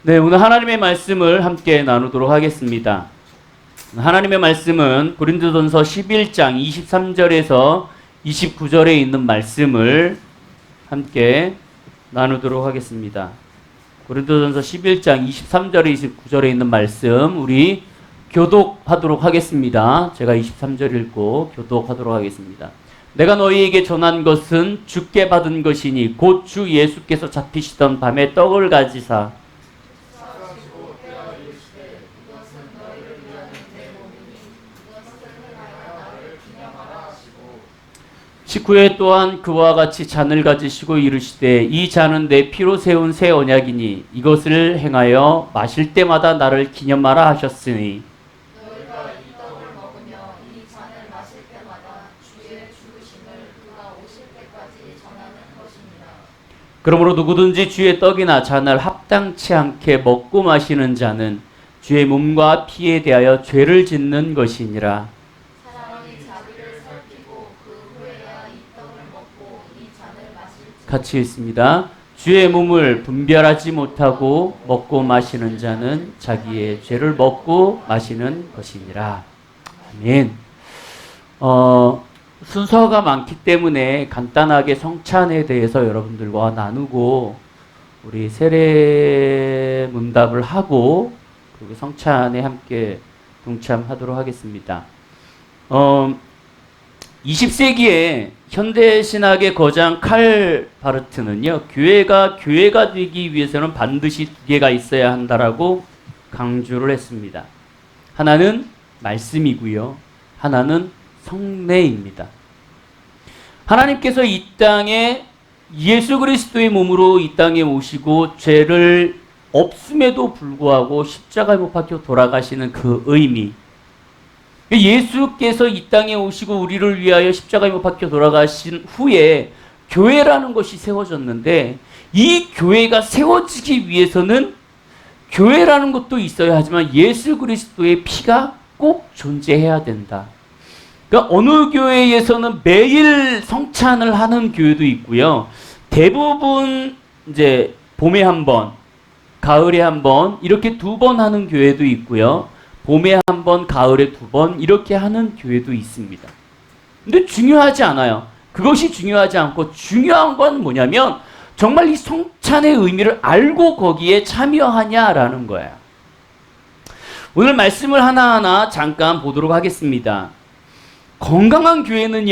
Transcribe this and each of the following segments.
네, 오늘 하나님의 말씀을 함께 나누도록 하겠습니다. 하나님의 말씀은 고린도전서 11장 23절에서 29절에 있는 말씀을 함께 나누도록 하겠습니다. 고린도전서 11장 23절에 29절에 있는 말씀 우리 교독하도록 하겠습니다. 제가 23절 읽고 교독하도록 하겠습니다. 내가 너희에게 전한 것은 주께 받은 것이니 곧 주 예수께서 잡히시던 밤에 떡을 가지사 식후에 또한 그와 같이 잔을 가지시고 이르시되 이 잔은 내 피로 세운 새 언약이니 이것을 행하여 마실 때마다 나를 기념하라 하셨으니 너희가 이 떡을 먹으며 이 잔을 마실 때마다 주의 죽으심을 그가 오실 때까지 전하는 것입니다. 그러므로 누구든지 주의 떡이나 잔을 합당치 않게 먹고 마시는 자는 주의 몸과 피에 대하여 죄를 짓는 것이니라. 사람이 자기를 살피고 그 후에야 이 떡을 먹고 이 잔을 마실지. 같이 읽습니다. 주의 몸을 분별하지 못하고 먹고 마시는 자는 자기의 죄를 먹고 마시는 것이니라. 아멘. 순서가 많기 때문에 간단하게 성찬에 대해서 여러분들과 나누고 우리 세례 문답을 하고 그리고 성찬에 함께 동참하도록 하겠습니다. 20세기에 현대신학의 거장 칼 바르트는요, 교회가 되기 위해서는 반드시 두 개가 있어야 한다라고 강조를 했습니다. 하나는 말씀이고요, 하나는 성례입니다. 하나님께서 이 땅에 예수 그리스도의 몸으로 이 땅에 오시고 죄를 없음에도 불구하고 십자가에 못 박혀 돌아가시는 그 의미, 예수께서 이 땅에 오시고 우리를 위하여 십자가에 못 박혀 돌아가신 후에 교회라는 것이 세워졌는데, 이 교회가 세워지기 위해서는 교회라는 것도 있어야 하지만 예수 그리스도의 피가 꼭 존재해야 된다. 그러니까 어느 교회에서는 매일 성찬을 하는 교회도 있고요, 대부분 이제 봄에 한 번, 가을에 한 번 이렇게 두 번 하는 교회도 있고요, 봄에 한 번, 가을에 두 번 이렇게 하는 교회도 있습니다. 근데 중요하지 않아요. 그것이 중요하지 않고 중요한 건 뭐냐면 정말 이 성찬의 의미를 알고 거기에 참여하냐라는 거예요. 오늘 말씀을 하나하나 잠깐 보도록 하겠습니다. 건강한 교회는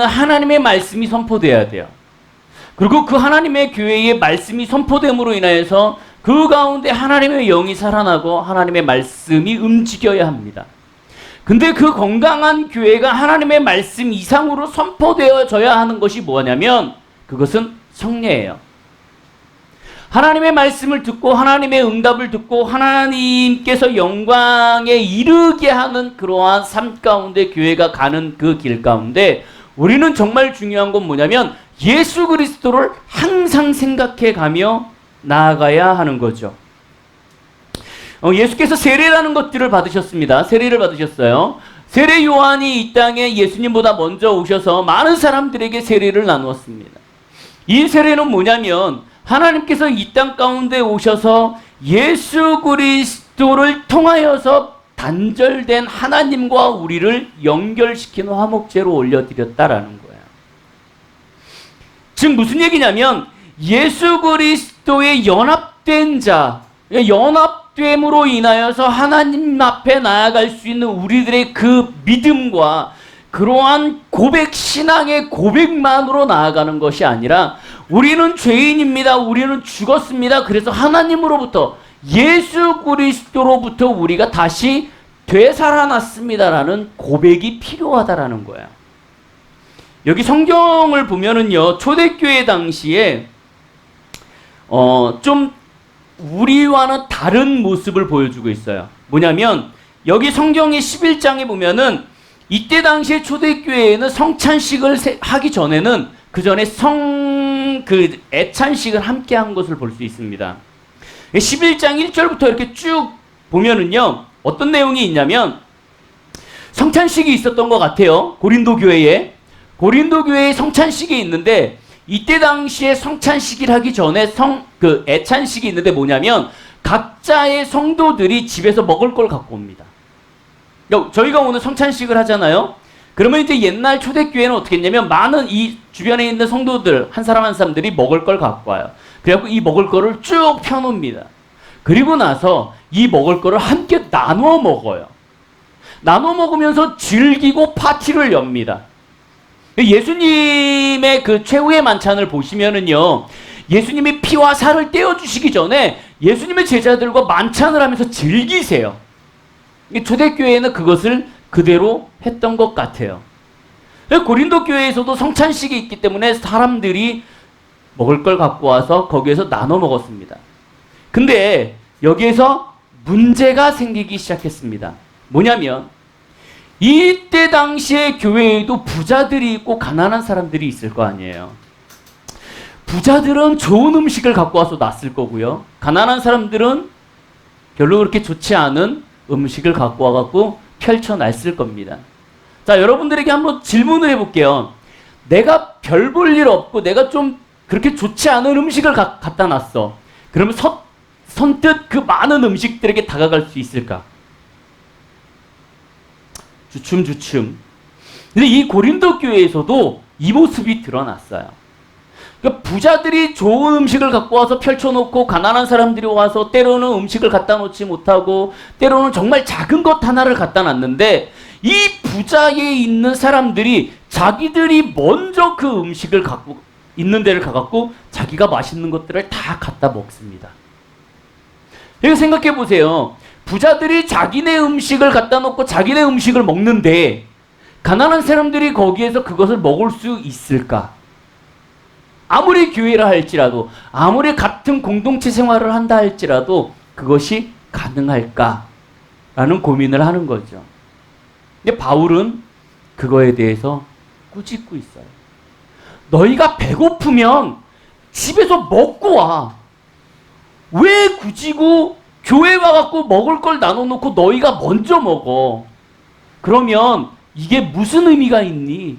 하나님의 말씀이 선포돼야 돼요. 그리고 그 하나님의 교회의 말씀이 선포됨으로 인하여서 그 가운데 하나님의 영이 살아나고 하나님의 말씀이 움직여야 합니다. 근데 그 건강한 교회가 하나님의 말씀 이상으로 선포되어져야 하는 것이 뭐냐면 그것은 성례예요. 하나님의 말씀을 듣고 하나님의 응답을 듣고 하나님께서 영광에 이르게 하는 그러한 삶 가운데 교회가 가는 그 길 가운데 우리는 정말 중요한 건 뭐냐면 예수 그리스도를 항상 생각해 가며 나아가야 하는 거죠. 예수께서 세례라는 것들을 받으셨습니다. 세례를 받으셨어요. 세례 요한이 이 땅에 예수님보다 먼저 오셔서 많은 사람들에게 세례를 나누었습니다. 이 세례는 뭐냐면 하나님께서 이 땅 가운데 오셔서 예수 그리스도를 통하여서 단절된 하나님과 우리를 연결시키는 화목제로 올려드렸다라는 거예요. 즉 무슨 얘기냐면 예수 그리스도의 연합된 자, 연합됨으로 인하여서 하나님 앞에 나아갈 수 있는 우리들의 그 믿음과 그러한 고백, 신앙의 고백만으로 나아가는 것이 아니라 우리는 죄인입니다. 우리는 죽었습니다. 그래서 하나님으로부터 예수 그리스도로부터 우리가 다시 되살아났습니다라는 고백이 필요하다라는 거예요. 여기 성경을 보면은요, 초대교회 당시에 좀 우리와는 다른 모습을 보여주고 있어요. 뭐냐면 여기 성경의 11장에 보면은 이때 당시에 초대교회에는 성찬식을 하기 전에는 그 전에 애찬식을 함께 한 것을 볼 수 있습니다. 11장 1절부터 이렇게 쭉 보면은요, 어떤 내용이 있냐면 성찬식이 있었던 것 같아요. 고린도 교회에 성찬식이 있는데 이때 당시에 성찬식을 하기 전에 애찬식이 있는데 뭐냐면 각자의 성도들이 집에서 먹을 걸 갖고 옵니다. 그러니까 저희가 오늘 성찬식을 하잖아요. 그러면 이제 옛날 초대교회는 어떻게 했냐면 많은 이 주변에 있는 성도들 한 사람 한 사람들이 먹을 걸 갖고 와요. 그래갖고 이 먹을 거를 쭉 펴놓습니다. 그리고 나서 이 먹을 거를 함께 나눠 먹어요. 나눠 먹으면서 즐기고 파티를 엽니다. 예수님의 그 최후의 만찬을 보시면은요, 예수님이 피와 살을 떼어주시기 전에 예수님의 제자들과 만찬을 하면서 즐기세요. 초대교회는 그것을 그대로 했던 것 같아요. 고린도 교회에서도 성찬식이 있기 때문에 사람들이 먹을 걸 갖고 와서 거기에서 나눠 먹었습니다. 근데 여기에서 문제가 생기기 시작했습니다. 뭐냐면 이때 당시에 교회에도 부자들이 있고 가난한 사람들이 있을 거 아니에요. 부자들은 좋은 음식을 갖고 와서 놨을 거고요. 가난한 사람들은 별로 그렇게 좋지 않은 음식을 갖고 와갖고 펼쳐놨을 겁니다. 자, 여러분들에게 한번 질문을 해볼게요. 내가 별 볼 일 없고 내가 좀 그렇게 좋지 않은 음식을 갖다 놨어. 그러면 선뜻 그 많은 음식들에게 다가갈 수 있을까? 주춤주춤. 근데 이 고린도 교회에서도 이 모습이 드러났어요. 그러니까 부자들이 좋은 음식을 갖고 와서 펼쳐놓고 가난한 사람들이 와서 때로는 음식을 갖다 놓지 못하고 때로는 정말 작은 것 하나를 갖다 놨는데 이 부자에 있는 사람들이 자기들이 먼저 그 음식을 갖고 있는 데를 가갖고 자기가 맛있는 것들을 다 갖다 먹습니다. 여기 생각해 보세요. 부자들이 자기네 음식을 갖다 놓고 자기네 음식을 먹는데 가난한 사람들이 거기에서 그것을 먹을 수 있을까? 아무리 교회라 할지라도 아무리 같은 공동체 생활을 한다 할지라도 그것이 가능할까? 라는 고민을 하는 거죠. 근데 바울은 그거에 대해서 꾸짖고 있어요. 너희가 배고프면 집에서 먹고 와. 왜 굳이고 교회 와갖고 먹을 걸 나눠놓고 너희가 먼저 먹어? 그러면 이게 무슨 의미가 있니?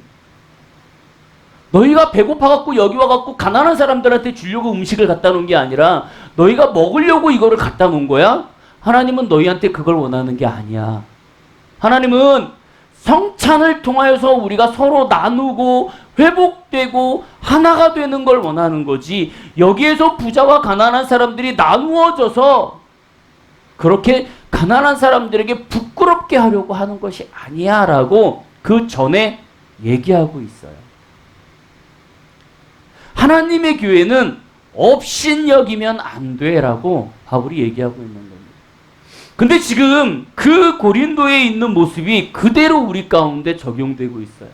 너희가 배고파갖고 여기 와갖고 가난한 사람들한테 주려고 음식을 갖다 놓은 게 아니라 너희가 먹으려고 이거를 갖다 놓은 거야? 하나님은 너희한테 그걸 원하는 게 아니야. 하나님은 성찬을 통하여서 우리가 서로 나누고 회복되고 하나가 되는 걸 원하는 거지. 여기에서 부자와 가난한 사람들이 나누어져서 그렇게 가난한 사람들에게 부끄럽게 하려고 하는 것이 아니야 라고 그 전에 얘기하고 있어요. 하나님의 교회는 업신여기면 안 돼라고 바울이 얘기하고 있는 겁니다. 근데 지금 그 고린도에 있는 모습이 그대로 우리 가운데 적용되고 있어요.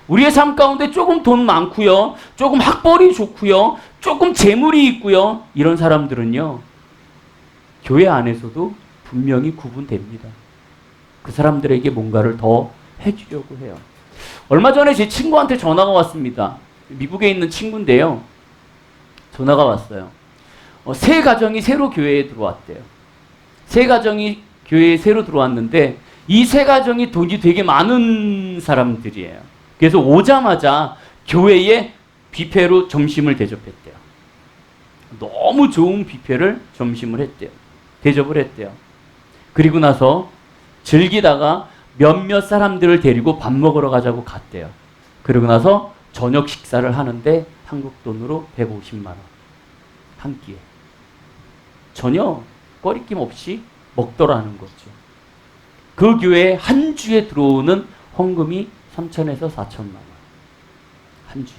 우리의 삶 가운데 조금 돈 많고요, 조금 학벌이 좋고요, 조금 재물이 있고요, 이런 사람들은요, 교회 안에서도 분명히 구분됩니다. 그 사람들에게 뭔가를 더 해주려고 해요. 얼마 전에 제 친구한테 전화가 왔습니다. 미국에 있는 친구인데요. 전화가 왔어요. 새 가정이 새로 교회에 들어왔대요. 새 가정이 교회에 새로 들어왔는데 이 새 가정이 돈이 되게 많은 사람들이에요. 그래서 오자마자 교회에 뷔페로 점심을 대접했대요. 너무 좋은 뷔페를 점심을 했대요. 대접을 했대요. 그리고 나서 즐기다가 몇몇 사람들을 데리고 밥 먹으러 가자고 갔대요. 그리고 나서 저녁 식사를 하는데 한국 돈으로 150만 원. 한 끼에. 전혀 꺼리낌 없이 먹더라는 거죠. 그 교회에 한 주에 들어오는 헌금이 3천에서 4천만 원. 한 주에.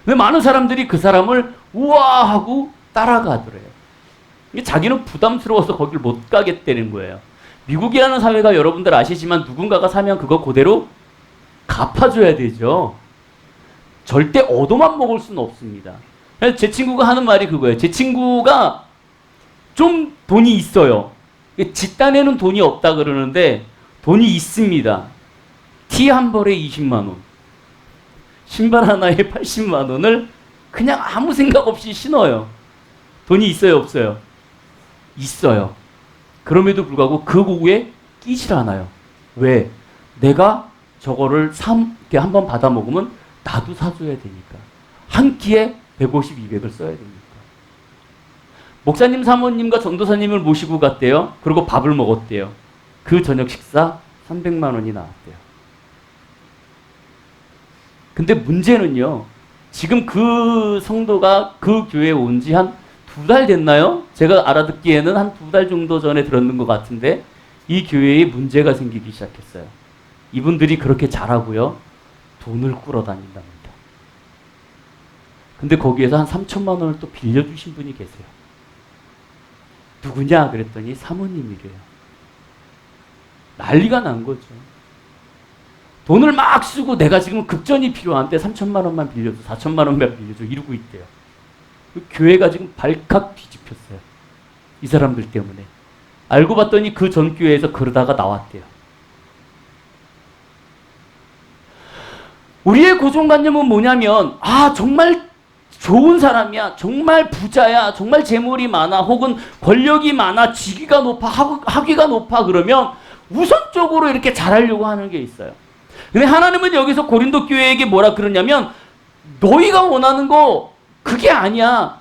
근데 많은 사람들이 그 사람을 우와 하고 따라가더래요. 자기는 부담스러워서 거길 못 가겠다는 거예요. 미국이라는 사회가 여러분들 아시지만 누군가가 사면 그거 그대로 갚아줘야 되죠. 절대 얻어만 먹을 수는 없습니다. 그래서 제 친구가 하는 말이 그거예요. 제 친구가 좀 돈이 있어요. 집단에는 돈이 없다 그러는데 돈이 있습니다. 티 한 벌에 20만 원, 신발 하나에 80만 원을 그냥 아무 생각 없이 신어요. 돈이 있어요, 없어요? 있어요. 그럼에도 불구하고 그 고구에 끼질 않아요. 왜? 내가 저거를 이렇게 한번 받아 먹으면 나도 사줘야 되니까. 한 끼에 150, 200을 써야 되니까. 목사님, 사모님과 전도사님을 모시고 갔대요. 그리고 밥을 먹었대요. 그 저녁 식사 300만 원이 나왔대요. 근데 문제는요, 지금 그 성도가 그 교회에 온 지 한 2달 됐나요? 제가 알아듣기에는 한 2달 정도 전에 들었는 것 같은데, 이 교회에 문제가 생기기 시작했어요. 이분들이 그렇게 잘하고요, 돈을 꾸러 다닌답니다. 근데 거기에서 한 3천만 원을 또 빌려주신 분이 계세요. 누구냐? 그랬더니 사모님이래요. 난리가 난 거죠. 돈을 막 쓰고 내가 지금 급전이 필요한데 3천만 원만 빌려줘, 4천만 원만 빌려줘 이러고 있대요. 교회가 지금 발칵 뒤집혔어요. 이 사람들 때문에. 알고 봤더니 그 전 교회에서 그러다가 나왔대요. 우리의 고정관념은 뭐냐면, 아, 정말 좋은 사람이야, 정말 부자야, 정말 재물이 많아, 혹은 권력이 많아, 직위가 높아, 학위가 높아, 그러면 우선적으로 이렇게 잘하려고 하는 게 있어요. 근데 하나님은 여기서 고린도 교회에게 뭐라 그러냐면, 너희가 원하는 거 그게 아니야.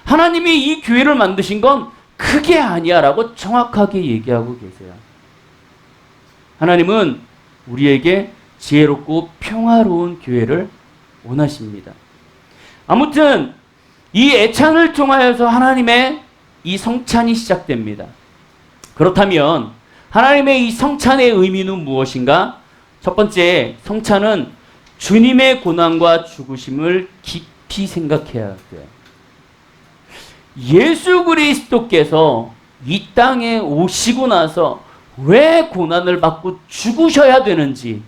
하나님이 이 교회를 만드신 건 그게 아니야 라고 정확하게 얘기하고 계세요. 하나님은 우리에게 지혜롭고 평화로운 교회를 원하십니다. 아무튼 이 애찬을 통하여서 하나님의 이 성찬이 시작됩니다. 그렇다면 하나님의 이 성찬의 의미는 무엇인가? 첫 번째, 성찬은 주님의 고난과 죽으심을 깊이 생각해야 돼요. 예수 그리스도께서 이 땅에 오시고 나서 왜 고난을 받고 죽으셔야 되는지,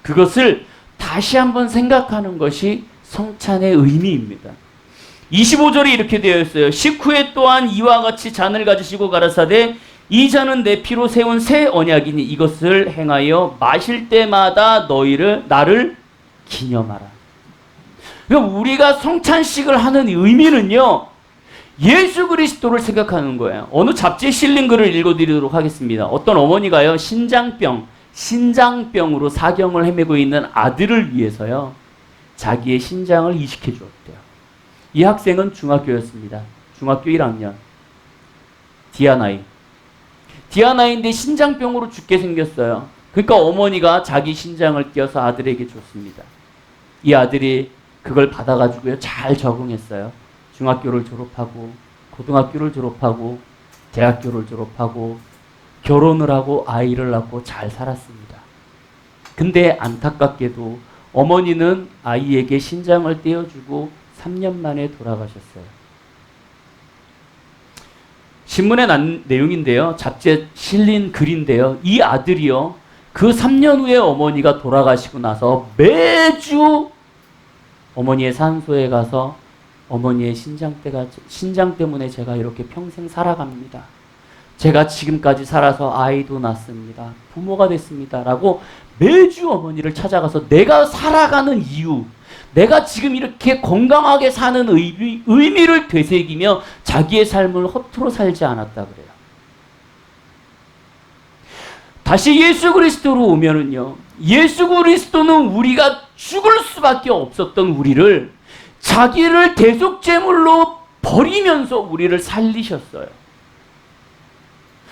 그것을 다시 한번 생각하는 것이 성찬의 의미입니다. 25절에 이렇게 되어 있어요. 식후에 또한 이와 같이 잔을 가지시고 가라사대, 이 잔은 내 피로 세운 새 언약이니 이것을 행하여 마실 때마다 나를 기념하라. 그러니까 우리가 성찬식을 하는 의미는요, 예수 그리스도를 생각하는 거예요. 어느 잡지에 실린 글을 읽어드리도록 하겠습니다. 어떤 어머니가요, 신장병으로 사경을 헤매고 있는 아들을 위해서요, 자기의 신장을 이식해 주었대요. 이 학생은 중학교였습니다. 중학교 1학년. 디아나인데 신장병으로 죽게 생겼어요. 그러니까 어머니가 자기 신장을 띄어서 아들에게 줬습니다. 이 아들이 그걸 받아가지고요, 잘 적응했어요. 중학교를 졸업하고, 고등학교를 졸업하고, 대학교를 졸업하고, 결혼을 하고 아이를 낳고 잘 살았습니다. 근데 안타깝게도 어머니는 아이에게 신장을 떼어주고 3년 만에 돌아가셨어요. 신문에 난 내용인데요, 잡지에 실린 글인데요, 이 아들이요, 그 3년 후에 어머니가 돌아가시고 나서 매주 어머니의 산소에 가서 어머니의 신장 때문에 제가 이렇게 평생 살아갑니다. 제가 지금까지 살아서 아이도 낳습니다. 부모가 됐습니다. 라고 매주 어머니를 찾아가서 내가 살아가는 이유, 내가 지금 이렇게 건강하게 사는 의미를 되새기며 자기의 삶을 허투루 살지 않았다 그래요. 다시 예수 그리스도로 오면은요, 예수 그리스도는 우리가 죽을 수밖에 없었던 우리를 자기를 대속제물로 버리면서 우리를 살리셨어요.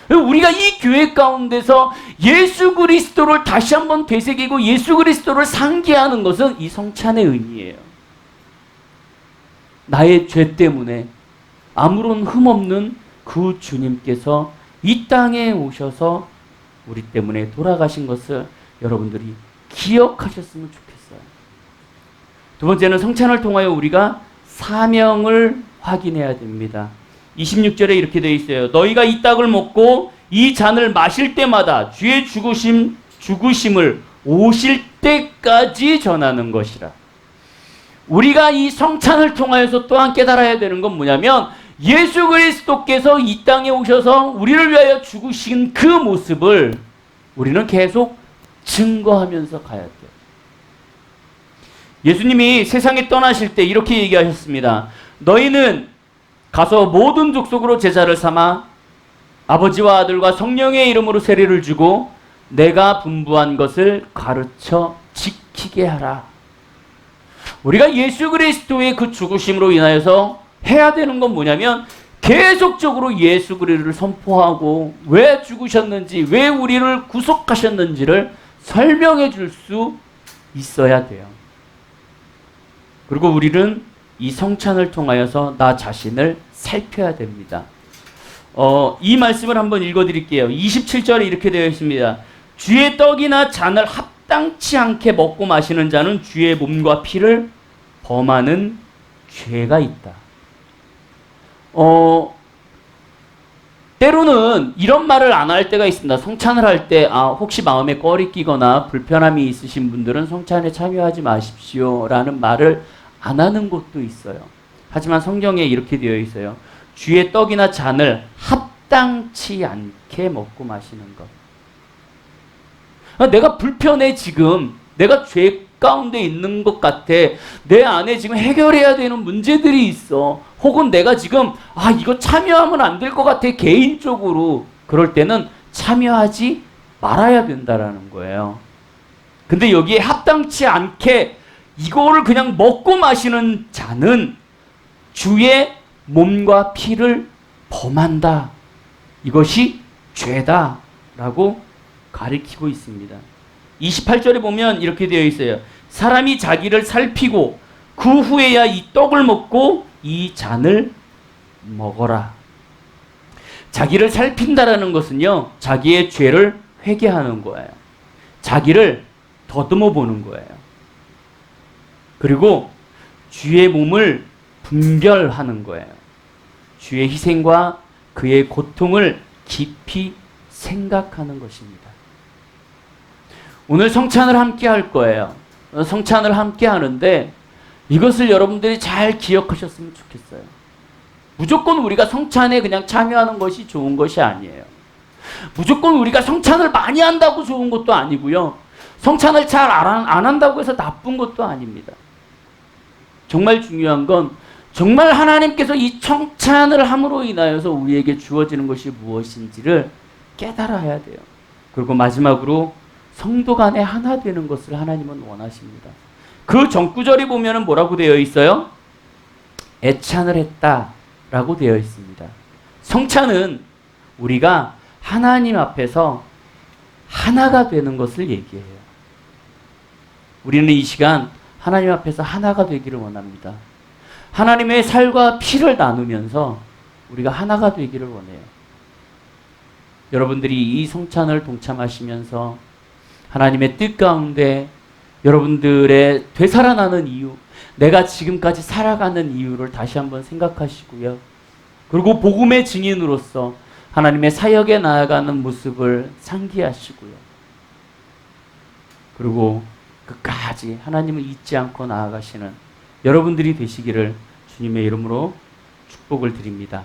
우리가 이 교회 가운데서 예수 그리스도를 다시 한번 되새기고 예수 그리스도를 상기하는 것은 이 성찬의 의미예요. 나의 죄 때문에 아무런 흠없는 그 주님께서 이 땅에 오셔서 우리 때문에 돌아가신 것을 여러분들이 기억하셨으면 좋겠어요. 두 번째는 성찬을 통하여 우리가 사명을 확인해야 됩니다. 26절에 이렇게 되어 있어요. 너희가 이 떡을 먹고 이 잔을 마실 때마다 주의 죽으심을 오실 때까지 전하는 것이라. 우리가 이 성찬을 통하여서 또한 깨달아야 되는 건 뭐냐면, 예수 그리스도께서 이 땅에 오셔서 우리를 위하여 죽으신 그 모습을 우리는 계속 증거하면서 가야 돼요. 예수님이 세상에 떠나실 때 이렇게 얘기하셨습니다. 너희는 가서 모든 족속으로 제자를 삼아 아버지와 아들과 성령의 이름으로 세례를 주고 내가 분부한 것을 가르쳐 지키게 하라. 우리가 예수 그리스도의 그 죽으심으로 인하여서 해야 되는 건 뭐냐면 계속적으로 예수 그리스도를 선포하고 왜 죽으셨는지, 왜 우리를 구속하셨는지를 설명해 줄 수 있어야 돼요. 그리고 우리는 이 성찬을 통하여서 나 자신을 살펴야 됩니다. 이 말씀을 한번 읽어드릴게요. 27절에 이렇게 되어 있습니다. 주의 떡이나 잔을 합당치 않게 먹고 마시는 자는 주의 몸과 피를 범하는 죄가 있다. 때로는 이런 말을 안 할 때가 있습니다. 성찬을 할 때 혹시 마음에 꺼리 끼거나 불편함이 있으신 분들은 성찬에 참여하지 마십시오 라는 말을 안 하는 곳도 있어요. 하지만 성경에 이렇게 되어 있어요. 주의 떡이나 잔을 합당치 않게 먹고 마시는 것. 내가 불편해 지금. 내가 죄 가운데 있는 것 같아. 내 안에 지금 해결해야 되는 문제들이 있어. 혹은 내가 지금 이거 참여하면 안 될 것 같아 개인적으로. 그럴 때는 참여하지 말아야 된다라는 거예요. 근데 여기에 합당치 않게 이거를 그냥 먹고 마시는 자는 주의 몸과 피를 범한다. 이것이 죄다라고 가리키고 있습니다. 28절에 보면 이렇게 되어 있어요. 사람이 자기를 살피고 그 후에야 이 떡을 먹고 이 잔을 먹어라. 자기를 살핀다라는 것은요, 자기의 죄를 회개하는 거예요. 자기를 더듬어 보는 거예요. 그리고 주의 몸을 분별하는 거예요. 주의 희생과 그의 고통을 깊이 생각하는 것입니다. 오늘 성찬을 함께 할 거예요. 성찬을 함께 하는데 이것을 여러분들이 잘 기억하셨으면 좋겠어요. 무조건 우리가 성찬에 그냥 참여하는 것이 좋은 것이 아니에요. 무조건 우리가 성찬을 많이 한다고 좋은 것도 아니고요. 성찬을 잘 안 한다고 해서 나쁜 것도 아닙니다. 정말 중요한 건 정말 하나님께서 이 성찬을 함으로 인하여서 우리에게 주어지는 것이 무엇인지를 깨달아야 돼요. 그리고 마지막으로 성도 간에 하나 되는 것을 하나님은 원하십니다. 그 전구절이 보면은 뭐라고 되어 있어요? 애찬을 했다라고 되어 있습니다. 성찬은 우리가 하나님 앞에서 하나가 되는 것을 얘기해요. 우리는 이 시간 하나님 앞에서 하나가 되기를 원합니다. 하나님의 살과 피를 나누면서 우리가 하나가 되기를 원해요. 여러분들이 이 성찬을 동참하시면서 하나님의 뜻 가운데 여러분들의 되살아나는 이유, 내가 지금까지 살아가는 이유를 다시 한번 생각하시고요. 그리고 복음의 증인으로서 하나님의 사역에 나아가는 모습을 상기하시고요. 그리고 끝까지 하나님을 잊지 않고 나아가시는 여러분들이 되시기를 주님의 이름으로 축복을 드립니다.